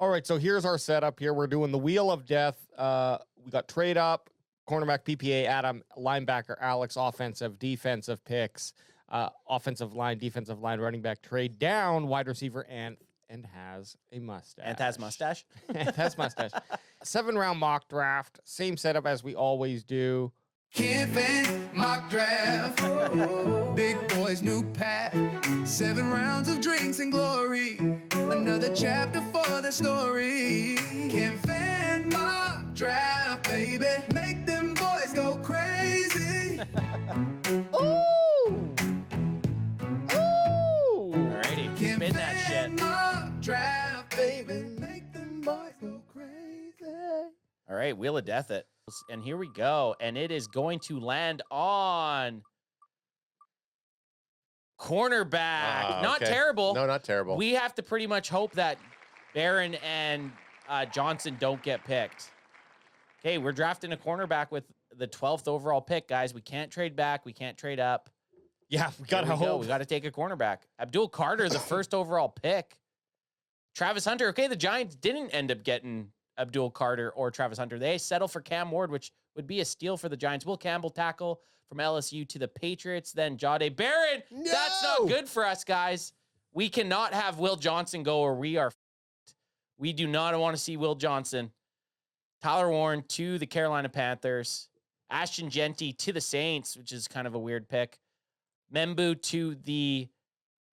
All right, so here's our setup here. We're doing the Wheel of Death. We got trade up, cornerback PPA, Adam, linebacker, Alex, offensive, defensive picks, offensive line, defensive line, running back, trade down, wide receiver, and has a mustache. And has mustache? And has mustache. 7-round mock draft. Same setup as we always do. Camping mock draft. Big boys, new pack. 7 rounds of drinks and glory. Another chapter for the story. Camping mock draft, baby. Make them boys go crazy. Ooh! Ooh! Alrighty, spin that shit. Mock draft, baby. Make them boys go crazy. All right, Wheel of Death it. And here we go. And it is going to land on cornerback. Not terrible. No, not terrible. We have to pretty much hope that Barron and Johnson don't get picked. Okay, we're drafting a cornerback with the 12th overall pick, guys. We can't trade back. We can't trade up. Yeah, we got to hope. We got to take a cornerback. Abdul Carter, the first overall pick. Travis Hunter. Okay, the Giants didn't end up getting Abdul Carter or Travis Hunter. They settle for Cam Ward, which would be a steal for the Giants. Will Campbell tackle from LSU to the Patriots. Then Jahdae Barron. No! That's not good for us, guys. We cannot have Will Johnson go or we are f***ed. We do not want to see Will Johnson. Tyler Warren to the Carolina Panthers. Ashton Genty to the Saints, which is kind of a weird pick. Membu to the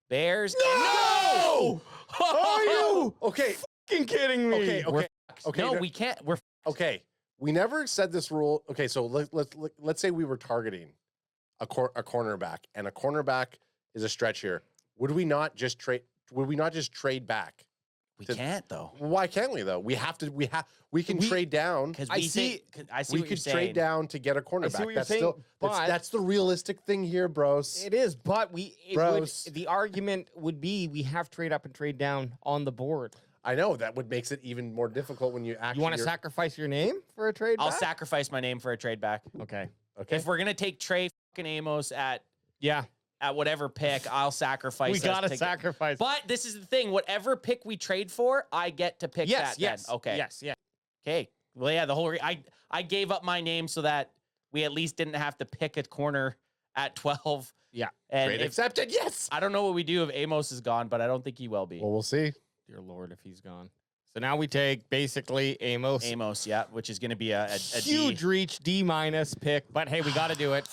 Bears. No! Are you? Okay. Fucking kidding me. Okay. No, we can't. We're Okay. We never said this rule. Okay, so let's say we were targeting a cornerback, and a cornerback is a stretch here. Would we not just trade back? we can't though. Why can't we though? We can trade down. Because I see what We you're could saying. trade down to get a cornerback. what you're That's saying, still but- that's the realistic thing here, bros. It is, but Bros. the argument would be we have trade up and trade down on the board. I know that would makes it even more difficult when you actually. You want to sacrifice your name for a trade I'll back? sacrifice my name for a trade back. Okay. Okay. If we're gonna take Trey fucking Amos at Yeah. whatever pick, I'll sacrifice. We us got to to- sacrifice. But this is the thing: whatever pick we trade for, I get to pick yes, that. yes. Then. Okay. Yes, yes. Okay. Well, yeah. The whole I gave up my name so that we at least didn't have to pick a corner at 12. Yeah. And Trade if, accepted. Yes. I don't know what we do if Amos is gone, but I don't think he will be. Well, we'll see. Dear Lord, if he's gone. So now we take basically Amos. Amos, yeah, which is going to be a Huge D. reach, D- pick. But hey, we got to do it.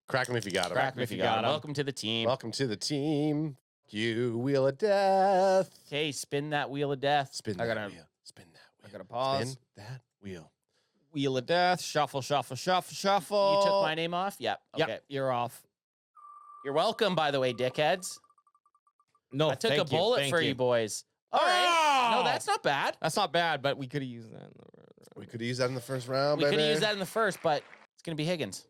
Crack him if you got him. Crack me if you got him. Welcome to the team. Welcome to the team. You Wheel of Death. Okay, spin that Wheel of Death. Spin I that gotta- wheel. Spin that wheel. I got to pause. Spin that wheel. Wheel of Death. Shuffle, shuffle, shuffle, shuffle. You took my name off? Yep. Okay. Yep, you're off. You're welcome, by the way, dickheads. No, I took a thank you, bullet thank for you boys. All right. No, that's not bad. That's not bad, but we could have used that. We could use that in the first round, We baby. could have used that in the first, but it's going to be Higgins.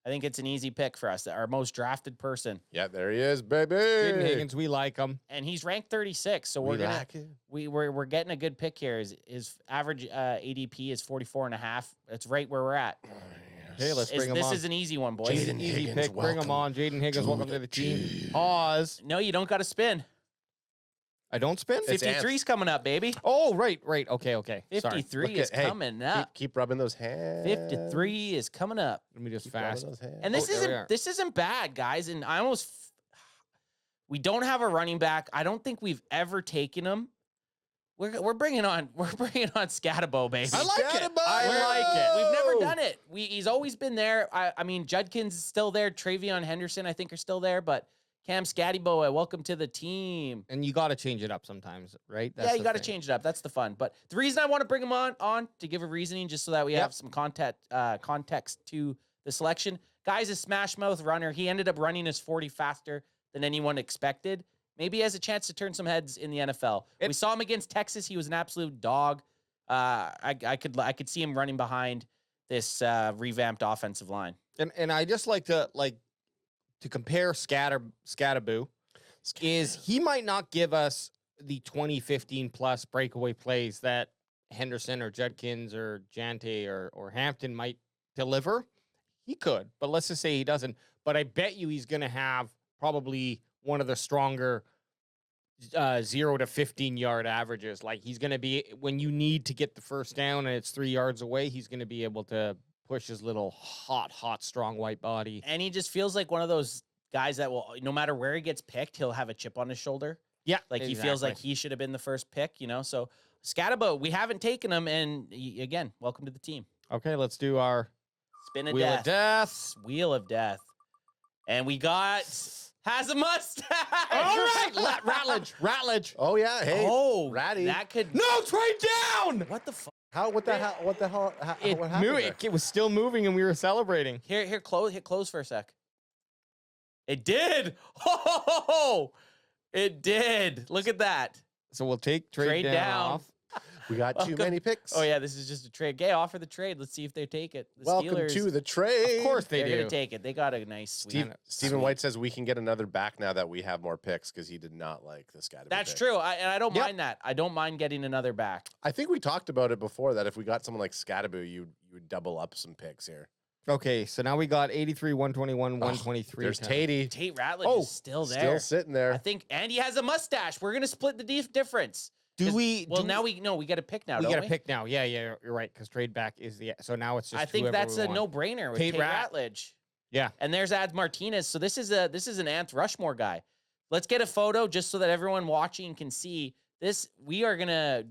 I think it's an easy pick for us, our most drafted person. Yeah, there he is, baby. Jaden Higgins, we like him. And he's ranked 36, so We like it. we're getting a good pick here. His average ADP is 44.5. That's right where we're at. Okay, let's bring him This on. is an easy one, boys. Jaden Easy Higgins, pick. Bring him welcome on. Jaden Higgins, welcome to the team. team. Pause. No, you don't got to spin. I don't spin? It's 53's coming up, baby. Oh, right. Okay. Sorry. 53 Look is at- hey, coming up. Keep rubbing those hands. 53 is coming up. Let me just Keep rubbing fast. those hands. And this Oh, there we are. isn't bad, guys. And I almost we don't have a running back. I don't think we've ever taken him. We're bringing on Skattebo, baby. I like it. Skattebo! I like it. We've never done it. He's always been there. I mean, Judkins is still there. Travion Henderson, I think, are still there. But Cam Skattebo, welcome to the team. And you got to change it up sometimes, right? That's Yeah, you the got to thing. change it up. That's the fun. But the reason I want to bring him on to give a reasoning, just so that we Yep. have some context to the selection. Guy's a smash mouth runner. He ended up running his 40 faster than anyone expected. Maybe he has a chance to turn some heads in the NFL. We saw him against Texas. He was an absolute dog. I could see him running behind this revamped offensive line. And I just like to compare Skattebo is he might not give us the 2015 plus breakaway plays that Henderson or Judkins or Jante or Hampton might deliver. He could, but let's just say he doesn't. But I bet you he's going to have probably one of the stronger 0 to 15-yard averages. Like, he's going to be, when you need to get the first down and it's 3 yards away, he's going to be able to push his little hot, strong white body. And he just feels like one of those guys that will, no matter where he gets picked, he'll have a chip on his shoulder. Yeah. Like he feels like he should have been the first pick, you know? So Skattebo, we haven't taken him. And again, welcome to the team. Okay, let's do our Spin of Wheel death. of Death. Wheel of death. And we got, has a mustache. All right, Ratledge. Oh yeah, hey, Oh, Ratty. that could, No, trade down. what the fuck? What the hell? What happened? there? It was still moving and we were celebrating. Here, hit close for a sec. It did. Oh, it did. Look at that. So we'll take trade down off. We got too many picks. Oh yeah, this is just a trade. Gay, offer the trade. Let's see if they take it. The Welcome Steelers, to the trade. Of course they're they do. gonna take it. They got a nice sweet. Stephen White says we can get another back now that we have more picks because he did not like the Skattebo. That's pick. true. I don't Yep. mind that. I don't mind getting another back. I think we talked about it before that if we got someone like Skattebo, you would double up some picks here. Okay, so now we got 83, 121, 123. There's Tatey. Tate Ratledge is still there. Still sitting there. I think, and he has a mustache. We're gonna split the difference. Do 'Cause- we? Well, do now we got to pick now. we don't got to pick now. Yeah, you're right. Because trade back is the so now it's just. I think whoever that's we a want. no-brainer with Tate Tate Ratledge. Yeah. And there's Ads Martinez. So this is an Ant Rushmore guy. Let's get a photo just so that everyone watching can see this. We are gonna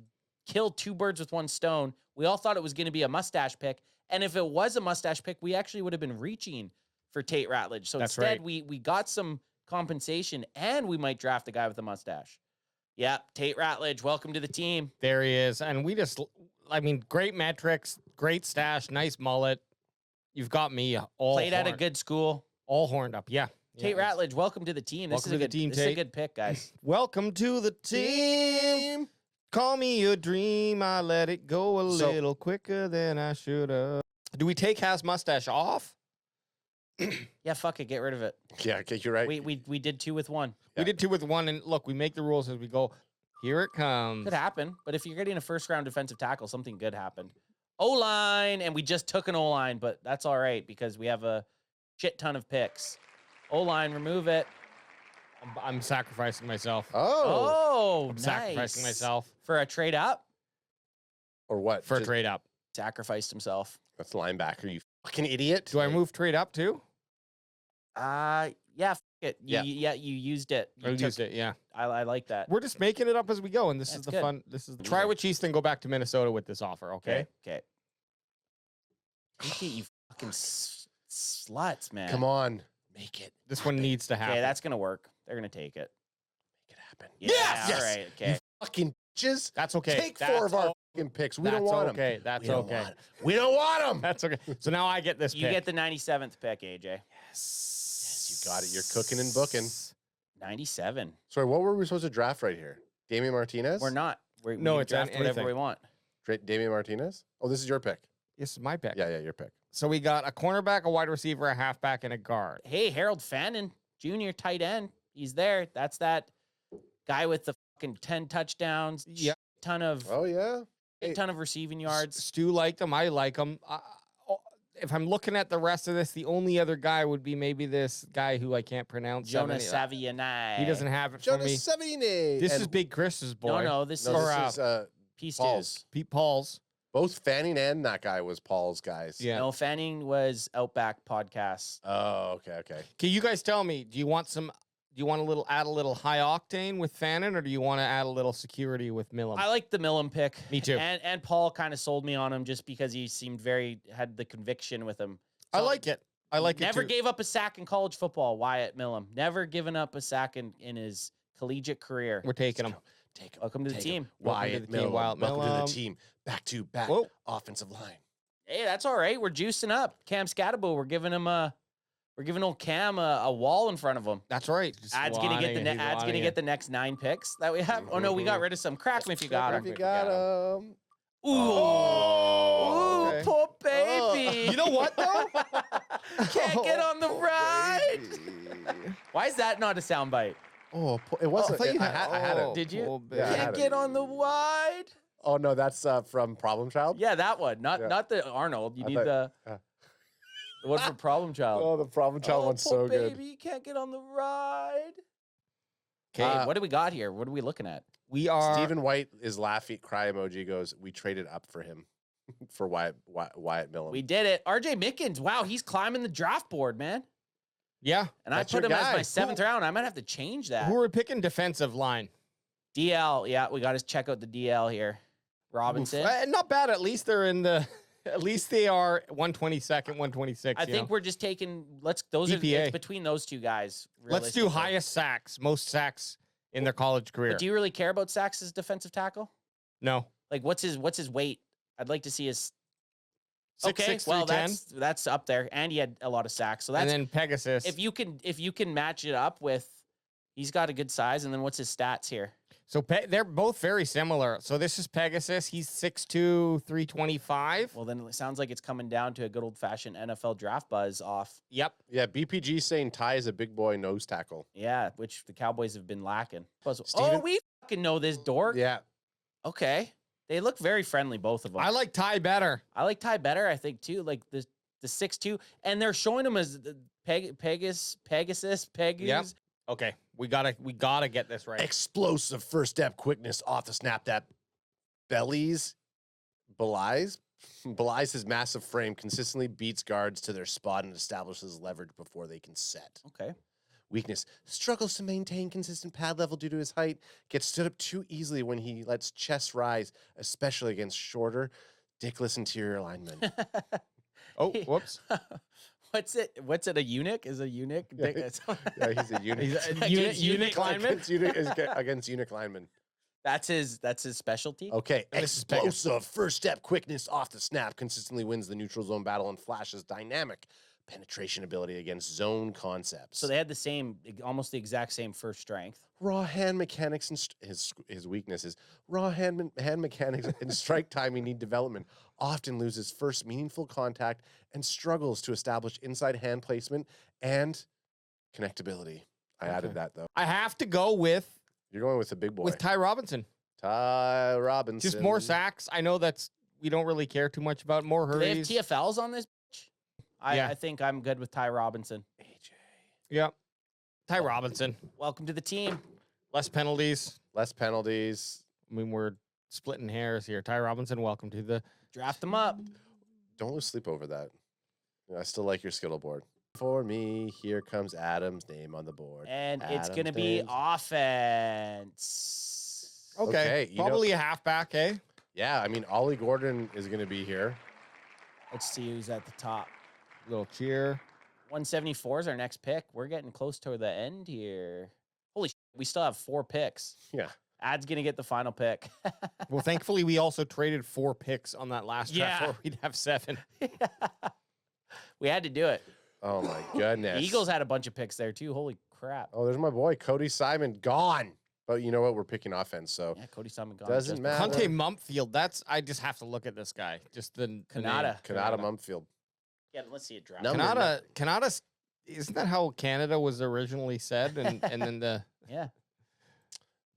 kill two birds with one stone. We all thought it was gonna be a mustache pick, and if it was a mustache pick, we actually would have been reaching for Tate Ratledge. So That's instead, right. we got some compensation, and we might draft a guy with a mustache. Yep, Tate Ratledge, welcome to the team. There he is, and we just. I mean, great metrics, great stash, nice mullet. You've got me all Played at a horned- good school. all horned up. Yeah. Tate Yeah, Ratledge, welcome to the team. This Welcome is a to the good team, This is a Tate. good pick, guys. Welcome to the team. Call me a dream. I let it go a So- little quicker than I should have. Do we take Has mustache off? Yeah, fuck it, get rid of it. Yeah, okay, you're right. We did 2 with 1. Yeah. We did 2 with 1, and look, we make the rules as we go. Here it comes. Could happen, but if you're getting a first-round defensive tackle, something good happened. O-line, and we just took an O-line, but that's all right because we have a shit ton of picks. O-line, remove it. I'm sacrificing myself. Oh, I'm nice. sacrificing myself For a trade up, Or what? for a Just- trade up. sacrificed himself. That's linebacker, you fucking idiot. Do I move trade up too? Yeah, fuck it. Yeah. You used it. I You used took- it, yeah. I like that. We're just making it up as we go, and this is That's the good. fun. This is the try with Cheese, then go back to Minnesota with this offer, okay? Okay. You fucking sluts, man. Come on. Make it. This one needs to happen. Okay, that's gonna work. They're gonna take it. Make it happen. Yeah, Yes! all right. Okay. Fucking bitches. That's okay. Take That's 4 of our o- fucking picks. We that's don't want them. okay. That's okay. We don't want them. That's okay. So now I get this You pick. get the 97th pick, AJ. Yes, you got it. You're cooking and booking. 97. Sorry, what were we supposed to draft right here? Damian Martinez? We're not. No, we it's draft whatever anything. we want. Damian Martinez? Oh, this is your pick. This is my pick. Yeah, your pick. So we got a cornerback, a wide receiver, a halfback, and a guard. Hey, Harold Fannin, Jr., tight end. He's there. That's that guy with the fucking 10 touchdowns. Yep. Ton of Oh, yeah. Hey. ton of receiving yards. Stu liked him. I like him. If I'm looking at the rest of this, the only other guy would be maybe this guy who I can't pronounce. Jonas 70. Savianai. He doesn't have it for me. Jonas Savini. This And- is Big Chris's boy. No, this No, is this is Peace Paul's. Stews. Pete Paul's. both Fanning and that guy was Paul's guys. Yeah. No, Fanning was Outback Podcast. Oh, okay. Okay, you guys tell me. Do you want add a little high octane with Fannin, or do you want to add a little security with Millam? I like the Millam pick. Me too. And Paul kind of sold me on him just because he seemed had the conviction with him. I So, like it. I like it. Never too. gave up a sack in college football, Wyatt Millam. Never given up a sack in his collegiate career. We're taking him. Take him. Welcome to the Take team. Welcome to Wyatt the team, Millam. Wyatt Welcome to Millam. the team. Back to back Whoa. offensive line. Hey, that's all right. We're juicing up. Cam Skattebo, we're giving old Cam a wall in front of him. That's right. Just Ad's gonna get wanting- he's Ad's gonna wanting get it. the next 9 picks that we have. Oh no, we got rid of some. Crack 'em if you got If him. you got him. Ooh, Oh, ooh, okay. poor baby. You know what though? Can't get on the ride. Baby. Why is that not a soundbite? Oh, it wasn't. thought you I had- had oh. it. Did you? poor Yeah, I baby. had Can't it. get on the wide. Oh no, that's from Problem Child. Yeah, that one. Not Yeah. not the Arnold. You I need thought- the one for Problem Child. Oh, the Problem Child one's poor so good. baby, can't get on the ride. Okay, what do we got here? What are we looking at? we are Stephen White is laughing. Cry emoji goes. We traded up for him, for Wyatt Millen. We did it. RJ Mickens. Wow, he's climbing the draft board, man. Yeah. And I That's put your him as guy. my 7th round. I might have to change that. Who are we picking defensive line? DL. Yeah, we got to check out the DL here. Robinson. Not bad. At least they're in the. At least they are 122nd, 126. I think we're just taking. Those EPA. are it's between those two guys. Let's do realistically. highest sacks, most sacks in their college career. But do you really care about sacks as defensive tackle? No. Like, what's his weight? I'd like to see his. 6'6", Okay, well 310. that's up there, and he had a lot of sacks. So that's And then Pegasus. if you can match it up with, he's got a good size. And then what's his stats here? So they're both very similar. So this is Pegasus. He's 6'2", 325. Well, then it sounds like it's coming down to a good old fashioned NFL draft buzz off. Yep. Yeah, BPG saying Ty is a big boy nose tackle. Yeah, which the Cowboys have been lacking. Oh, Steven- we fucking know this dork. Yeah, Okay. They look very friendly, both of them. I like Ty better. I like Ty better, I think, too. Like the 6'2", and they're showing him as the Pegasus. Yep. Okay. We gotta get this right. explosive first step quickness off the snap that belies his massive frame, consistently beats guards to their spot and establishes leverage before they can set. Okay. Weakness, struggles to maintain consistent pad level due to his height, gets stood up too easily when he lets chest rise, especially against shorter, dickless interior linemen. Oh, whoops. What's it? A eunuch? Is a eunuch? Yeah, he's a unit. He's a Against unique lineman. Against eunuch linemen. That's his specialty. Okay, And this is bigger. explosive first step quickness off the snap consistently wins the neutral zone battle and flashes dynamic penetration ability against zone concepts. So they had almost the exact same first strength. raw hand mechanics and his weakness is raw hand mechanics and strike timing need development. Often loses first meaningful contact and struggles to establish inside hand placement and connectability. I added that though. I have to go with You're going with the big boy. Ty Robinson. Ty Robinson. Just more sacks. I know we don't really care too much about more Do they have hurries. TFLs on this? Yeah. I think I'm good with Ty Robinson. AJ. Yep. Ty Robinson. Welcome to the team. Less penalties. Less penalties. I mean, we're splitting hairs here. Ty Robinson, welcome to the. Draft them up. Don't lose sleep over that. I still like your Skittle board. For me, here comes Adam's name on the board. And it's going to Adam's be names. offense. Okay. you know- Probably a halfback, eh? Yeah, I mean, Ollie Gordon is going to be here. Let's see who's at the top. Little cheer. 174 is our next pick. We're getting close to the end here. Holy shit, we still have 4 picks. Yeah. Ad's going to get the final pick. Well, thankfully, we also traded 4 picks on that last draft Yeah. where we'd have 7. We had to do it. Oh, my goodness. The Eagles had a bunch of picks there, too. Holy crap. Oh, there's my boy, Cody Simon, gone. But you know what? We're picking offense, so Yeah, Cody Simon gone. Doesn't Just- matter. Hunte Mumfield. I just have to look at this guy. Just the name. Kanata. Kanata Mumfield. Yeah, let's see it drop. No. Kanata, isn't that how Canada was originally said? And then the. Yeah.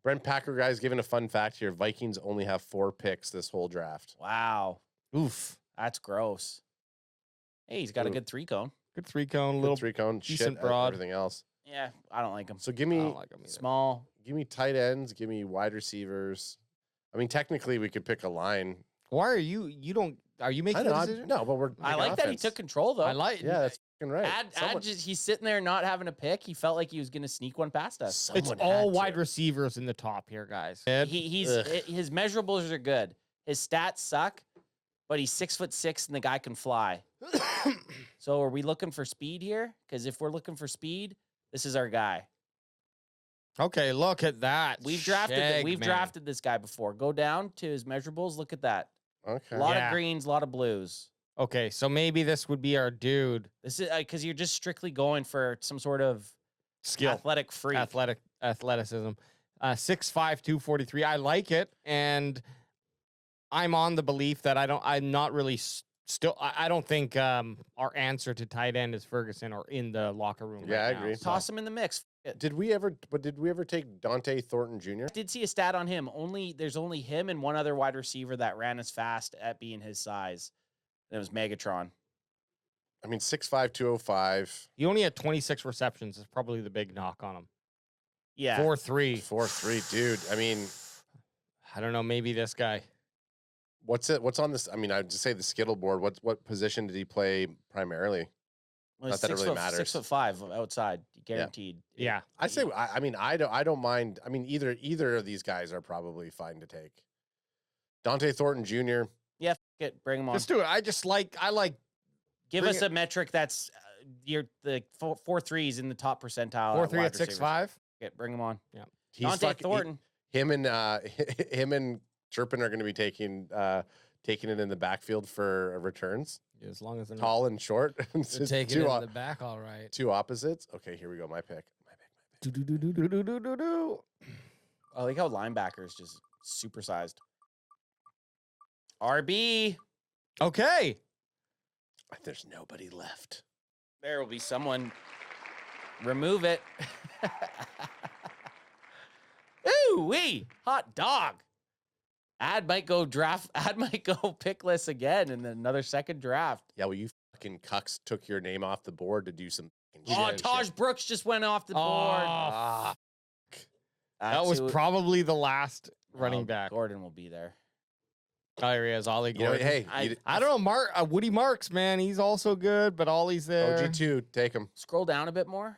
Brent Packer guy's giving a fun fact here. Vikings only have 4 picks this whole draft. Wow. Oof. That's gross. Hey, he's got a Ooh. good 3-cone. Good 3-cone, Little little. 3-cone, decent shit, broad. everything else. Yeah, I don't like him. So give I me don't like him either. Small. give me tight ends, give me wide receivers. I mean, technically we could pick a line. Why are you don't are you I making know, the I'm- decision? no, but we're I picking like that he offense. took control, though. I like Yeah, that's fucking right. Ad just, he's sitting there not having a pick. He felt like he was going to sneak one past us. it's Someone all had to. wide receivers in the top here, guys. His measurables are good. His stats suck, but he's 6'6" and the guy can fly. So are we looking for speed here? Because if we're looking for speed, this is our guy. Okay, look at that. We've drafted Shag, man. drafted this guy before. Go down to his measurables. Look at that. Okay. A lot Yeah. of greens, a lot of blues. Okay, so maybe this would be our dude. This is because you're just strictly going for some sort of Skill. athletic freak. Athleticism. 6'5", 243. I like it, and I'm on the belief that I'm not really I don't think our answer to tight end is Ferguson or in the locker room. Yeah, right I now, agree. so- Toss him in the mix. Did we ever take Dante Thornton Jr.? I did see a stat on him. There's only him and one other wide receiver that ran as fast at being his size. And it was Megatron. I mean, 6'5", 205. He only had 26 receptions. Is probably the big knock on him. Yeah. 4-3. 4-3, dude. I mean, I don't know. Maybe this guy. what's on this? I mean, I'd just say the skittle board. What position did he play primarily? Well, Not that it really matters. 6'5" outside, guaranteed. Yeah. I say. I mean, I don't mind. I mean, either of these guys are probably fine to take. Dante Thornton Jr. Yeah, bring him on. Let's do it. I like. Give bring us a metric that's the 4-3s in the top percentile. 4-3 wide at receivers. 6'5". Bring him on. He's Dante fucking, Thornton. him and Turpin are going to be taking it in the backfield for returns. As long as they're Tall and short. It's They're just taking it two, in the back, all right. two opposites. Okay, here we go. My pick. Do-do-do-do-do-do-do-do. I like how linebackers just supersized. RB. Okay. There's nobody left. There will be someone. Remove it. Ooh wee, hot dog. Ad might go pickless again in another second draft. Yeah, well, you fucking cucks took your name off the board to do some. Oh, shit. Taj Brooks just went off the board. Oh, that was That's who- probably the last Oh, running back. Gordon will be there. Oh, here he is, Ollie You know, Gordon. hey, I don't know, Woody Marks, man, he's also good, but Ollie's there. OG2, take him. Scroll down a bit more.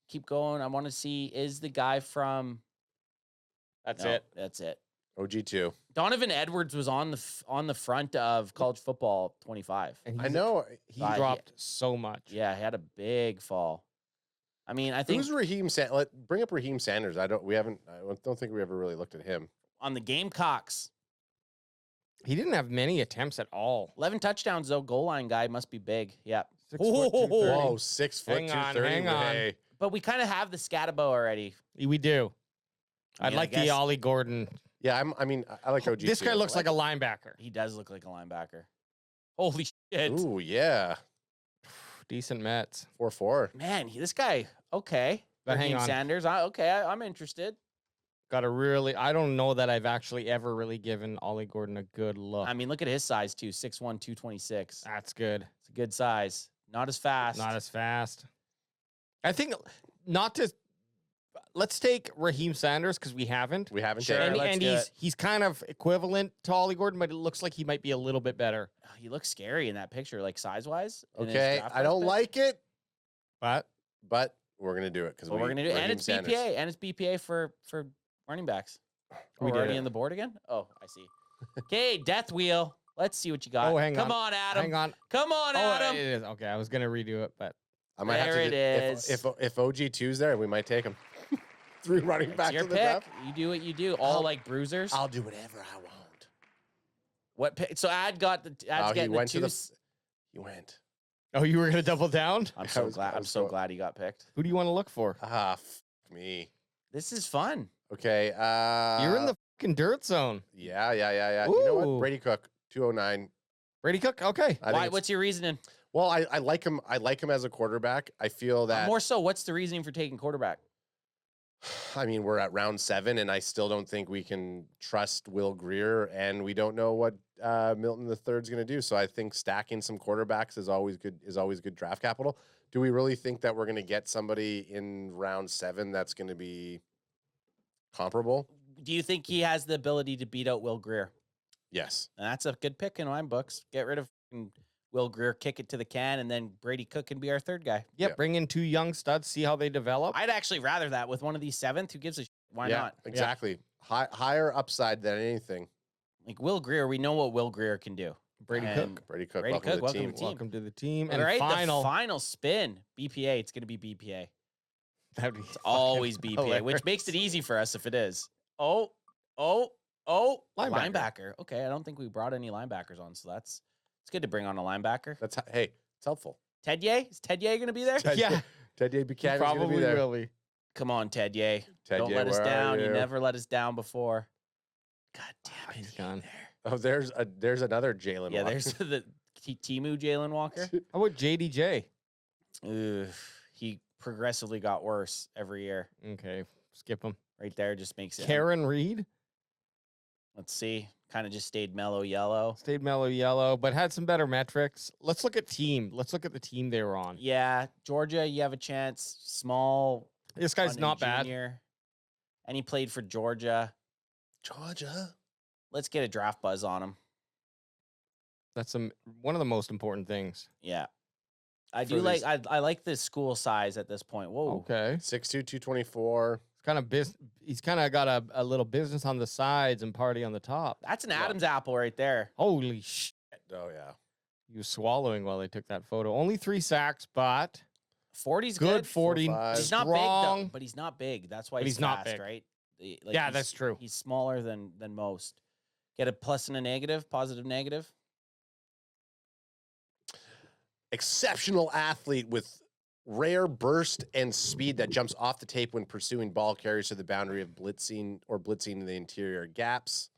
Keep going. I want to see, is the guy from... That's No, it. That's it. OG2. Donovan Edwards was on the front of college football 25. And I he's- know. he Yeah. dropped so much. Yeah, he had a big fall. I mean, I think Who's Raheem? Bring up Raheem Sanders. I don't think we ever really looked at him. on the Gamecocks, He didn't have many attempts at all. 11 touchdowns, though. Goal line guy must be big. Yeah. 6 foot, 230. Whoa, 6 foot, Hang on, 230. hang on. Hey. But we kind of have the Skattebo already. We do. I I'd mean, I like the guess- Ollie Gordon. Yeah, I like OG2. This guy looks like a linebacker. He does look like a linebacker. Holy shit. Ooh, yeah. Decent Mets. 4-4. Man, this guy, okay. But hang Raheem on. Sanders, I'm interested. I don't know that I've actually ever really given Ollie Gordon a good look. I mean, look at his size, too. 6'1", 226. That's good. It's a good size. Not as fast. Not as fast. I think let's take Raheem Sanders because we haven't. We haven't Sure. taken And, him. let's and do he's it. he's kind of equivalent to Ollie Gordon, but it looks like he might be a little bit better. Oh, he looks scary in that picture, like size-wise. in his Okay, draft I don't prospect. like it, But but we're going to do it because But we're gonna do it, and it's BPA, and it's BPA for running backs. We We're did already it. in the board again. Oh, I see. Okay, Death Wheel. Let's see what you got. Oh, hang Come on. on, Adam. hang on. Come on, Oh, Adam. it is. Okay, I was gonna redo it, but I might have There to. it is. If OG2's there, we might take him. 3 running It's backs your in the pick. draft. You do what you do. All like bruisers. I'll do whatever I want. What pick? So Ad got the. Ad's Oh, he getting went the to two. He went. oh, you were gonna double down. I'm I so was- glad. I I'm was so go- glad he got picked. Who do you want to look for? Me. This is fun. Okay. You're in the fucking dirt zone. Yeah. You know Ooh. what? Brady Cook, 209. Brady Cook. Okay. I think Why? it's- What's your reasoning? Well, I like him. I like him as a quarterback. I feel that. More so, what's the reasoning for taking quarterback? I mean, we're at round 7, and I still don't think we can trust Will Greer, and we don't know what Milton III is going to do. So I think stacking some quarterbacks is always good. Is always good draft capital. Do we really think that we're going to get somebody in round 7 that's going to be comparable? Do you think he has the ability to beat out Will Greer? Yes. And that's a good pick in my books. Get rid of Will Greer, kick it to the can, and then Brady Cook can be our third guy. Yeah, Yeah. bring in 2 young studs, see how they develop. I'd actually rather that with one of these 7th. Who gives a shit? Why Yeah, not? exactly. Higher upside than anything. Like Will Greer, we know what Will Greer can do. Brady And Cook. Brady Cook, Brady welcome Cook, to the welcome team. to team. Welcome to the team. All And right, final. the final spin, BPA. It's going to be BPA. That'd be It's always BPA, which makes it easy for us if it is. Oh, Linebacker. linebacker. Okay, I don't think we brought any linebackers on, so it's good to bring on a linebacker. That's hey, it's helpful. Ted Ye? Is Ted Ye going to be there? Ted- Yeah, Ted Ye he Buchanan's going to probably be there. will be. Come on, Ted Ye. Ted Don't Ye, let us where are down. You you? never let us down before. God damn it. He's he ain't gone. there. Oh, there's another Jalen. Yeah, Walker. there's the Timu Jalen Walker. How about JDJ? Ugh, he progressively got worse every year. Okay, skip him. Right there just makes it. Karen Reed Let's see. Kind of just stayed mellow yellow. stayed mellow yellow, but had some better metrics. Let's look at team. Let's look at the team they were on. Yeah, Georgia, you have a chance. Small. This guy's London not bad. Jr., and he played for Georgia. Georgia. Let's get a draft buzz on him. That's one of the most important things. Yeah. I For do like these- I like the school size at this point. Whoa. Okay. 6'2", 224. It's kind of he's kind of got a little business on the sides and party on the top. That's an Adam's apple right there. Holy shit. Oh, yeah. He was swallowing while they took that photo. Only 3 sacks, but 40's good good. 40. 4.5. He's not big though, strong. but he's not big. That's why But he's, he's not fast, big. right? Yeah, he's- that's true. He's smaller than most. Get a plus and a negative, positive, negative. Exceptional athlete with rare burst and speed that jumps off the tape when pursuing ball carriers to the boundary of blitzing in the interior gaps.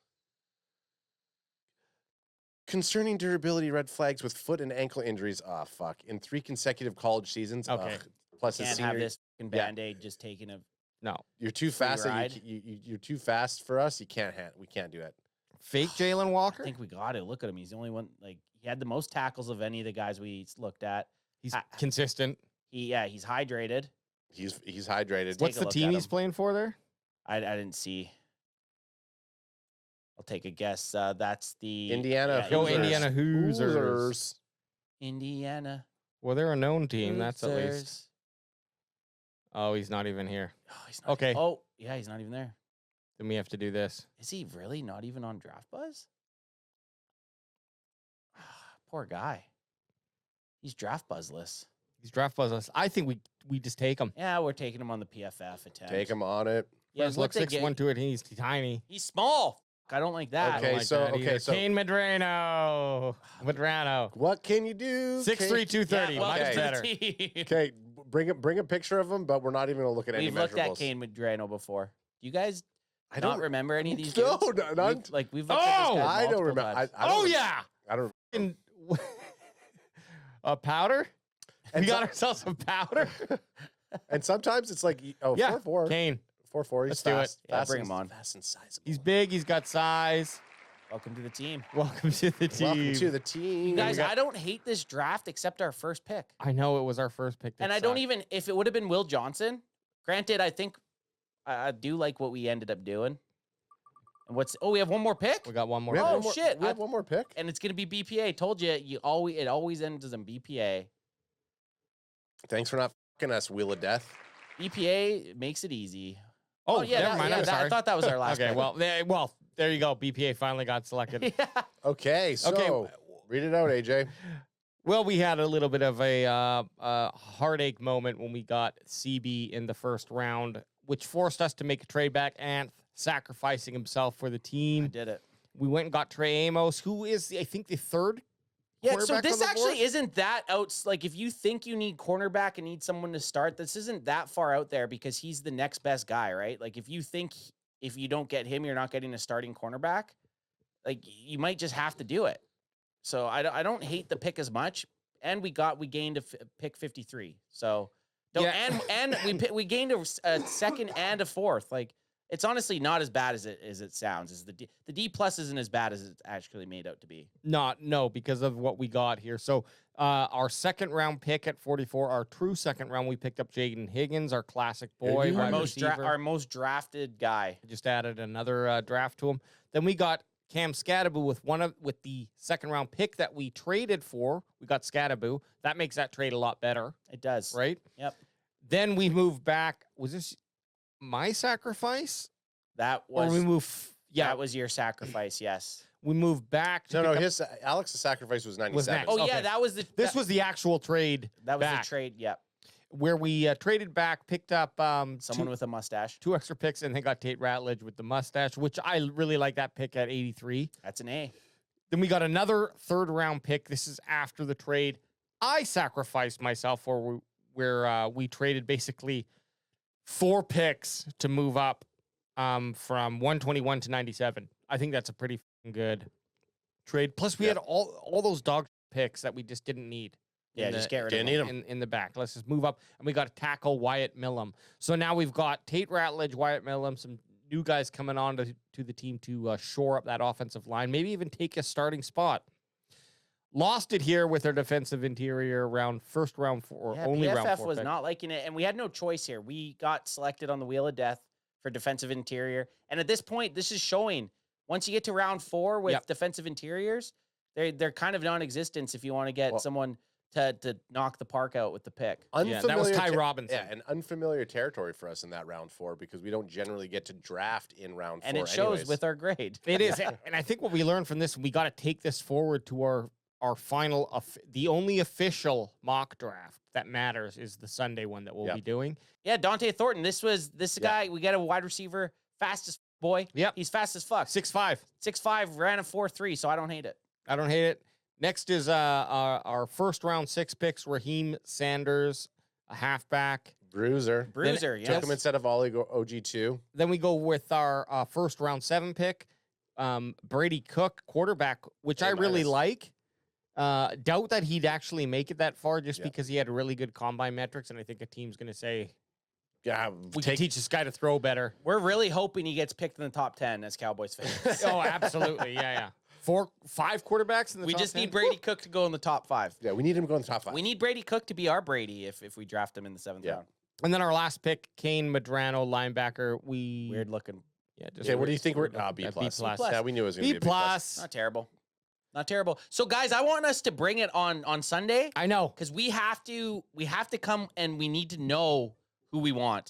Concerning durability, red flags with foot and ankle injuries. Oh, fuck. In 3 consecutive college seasons. Okay. Ugh. Plus his Can't senior. have this fucking Yeah. Band-Aid just taking a No. You're too fast. ride. You're too fast for us. We can't do it. Fake Jalen Walker. I think we got it. Look at him. He's the only one. Like he had the most tackles of any of the guys we looked at. He's I- consistent. He's hydrated. He's hydrated. Take What's a the look team at he's him. playing for there? I didn't see. I'll take a guess. That's the Indiana yeah, Go Hoosiers. Indiana Hoosiers. Hoosiers. Indiana. Well, they're a known team. That's at least. Hoosiers. Oh, he's not even here. Oh, he's not. Okay. Oh, yeah, he's not even there. Then we have to do this. Is he really not even on Draft Buzz? Poor guy. He's Draft Buzzless. He's draft buzzless. I think we just take him. Yeah, we're taking him on the PFF attempt. Take him on it. Yeah, He's look, like 6'1", he's tiny. He's small. I don't like that. I don't Okay, like so- that okay, either. so- Kane Madrano. What can you do? 6'3", 230. Yeah, Much okay. better. Okay, bring a picture of him, but we're not even gonna look at any We've looked at measurables. Kane Madrano before. Do you guys I not don't remember any of these No, dudes? no, none. We've looked at Oh, this guy I don't multiple remember. times. I don't Oh rem- yeah. I don't. And a powder. And We got so- ourselves some powder. And sometimes it's like, Yeah, 4'4", Kane. 4'4". He's Let's do it. fast. Yeah, fast bring and- him on. Fast and sizable. He's big. He's got size. Welcome to the team. Welcome to the team. Welcome to the team. Guys, I don't hate this draft except our first pick. I know it was our first pick. And that I don't sucked. even, if it would have been Will Johnson, granted, I think I do like what we ended up doing. And we have one more pick? We got one more. We have Oh, one more, shit, We have one more pick. And it's going to be BPA. Told you, it always ends in BPA. Thanks for not fucking us, Wheel of Death. BPA makes it easy. Oh, yeah, never mind. I'm I sorry. thought that was our last Okay, pick. well, there you go. BPA finally got selected. yeah. Okay, so read it out, AJ. Well, we had a little bit of a heartache moment when we got CB in the first round, which forced us to make a trade back. Anth sacrificing himself for the I team. did it. We went and got Trey Amos, who is, I think, the third. Yeah, so quarterback this on the actually board? isn't that out. Like, if you think you need cornerback and need someone to start, this isn't that far out there because he's the next best guy, right? Like, if you think if you don't get him, you're not getting a starting cornerback, like, you might just have to do it. So I don't hate the pick as much. And we gained a pick 53. So, Yeah. and we gained a second and a fourth. Like, it's honestly not as bad as it sounds. Is the D plus isn't as bad as it's actually made out to be. No, because of what we got here. So our second round pick at 44, our true second round, we picked up Jaden Higgins, our classic boy, Higgins. wide Our receiver. most drafted guy. Just added another draft to him. Then we got Cam Skattebo with the second round pick that we traded for. We got Skattebo. That makes that trade a lot better, It does. right? Yep. Then we moved back. Was this my sacrifice? That Or was we moved? Yeah, that was your sacrifice. Yes. we moved back. To No, pick up- his Alex's sacrifice was 97. Was next. Oh Okay. yeah, that was the This was the actual trade that was back. the trade. Yep. where we traded back, picked up Someone with a mustache. two extra picks, and then got Tate Ratledge with the mustache, which I really like that pick at 83. That's an A. Then we got another third round pick. This is after the trade. I sacrificed myself for where we traded basically 4 picks to move up from 121 to 97. I think that's a pretty good trade. Plus, we Yeah. had all those dog picks that we just didn't need. Yeah, in just the- get rid of Didn't him. need him. in the back. Let's just move up, and we got to tackle Wyatt Millum. So now we've got Tate Ratledge, Wyatt Millum, some new guys coming on to the team to shore up that offensive line, maybe even take a starting spot. lost it here with our defensive interior first round 4, Yeah, only round PFF 4 was pick. not liking it, and we had no choice here. We got selected on the wheel of death for defensive interior, and at this point, this is showing. Once you get to round 4 with defensive interiors, they're kind of non-existent if you want to get someone to knock the park out with the pick. Yeah, that was Ty Robinson. Yeah, an unfamiliar territory for us in that round 4 because we don't generally get to draft in round 4. And it shows with our grade. It is. And I think what we learned from this, we got to take this forward to our final, the only official mock draft that matters is the Sunday one that we'll be doing. Yeah, Dante Thornton. This guy, we got a wide receiver, fastest boy. Yep. He's fast as fuck. 6'5". 6'5", ran a 4.3, so I don't hate it. I don't hate it. Next is our first round 6 picks, Raheem Sanders, a halfback. Bruiser, yes. Took him instead of Ollie OG2. Then we go with our first round 7 pick, Brady Cook, quarterback, which I really like. Doubt that he'd actually make it that far just because he had really good combine metrics, and I think a team's going to say, yeah, we can teach this guy to throw better. We're really hoping he gets picked in the top 10 as Cowboys fans. Oh, absolutely. Yeah. 5 quarterbacks in the We top just 10? need Brady Cook to go in the top 5. Yeah, we need him to go in the top 5. We need Brady Cook to be our Brady if we draft him in the 7th round. And then our last pick, Kane Madrano, linebacker. Weird looking. Yeah. Okay, what do you think we're B+. B+. Yeah, we knew it was going to be B+. a B+. Not terrible. Not terrible. So guys, I want us to bring it on Sunday I know. because we have to come and we need to know who we want.